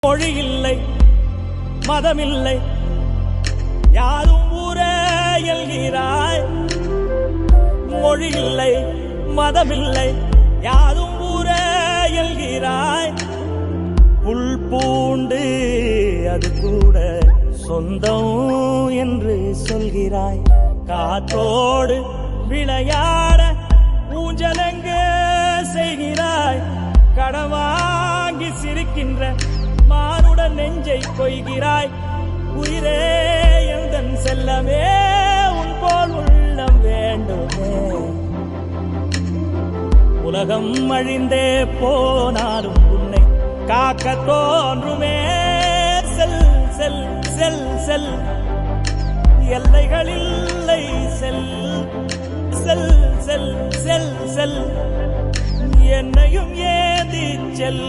மொழி இல்லை, மதமில்லை, யாரும் ஊரே எல்கிறாய். மொழி இல்லை, மதமில்லை, யாரும் ஊரே எல்கிறாய். புல் பூண்டு அது கூட சொந்தம் என்று சொல்கிறாய். காத்தோடு விளையாட ஊஞ்சலங்க செய்கிறாய். கடவாங்கி சிரிக்கின்ற மானுடன் நெஞ்சை கொய்கிறாய். உயிரே எந்தன் செல்லமே, உன் போல் உள்ளம் வேண்டுமே. உலகம் அழிந்தே போனாலும் உன்னை காக்க தோன்றுமே. செல் செல் செல் செல், எல்லைகளில்லை, செல் செல் செல் செல் செல், என்னையும் ஏந்தி செல்.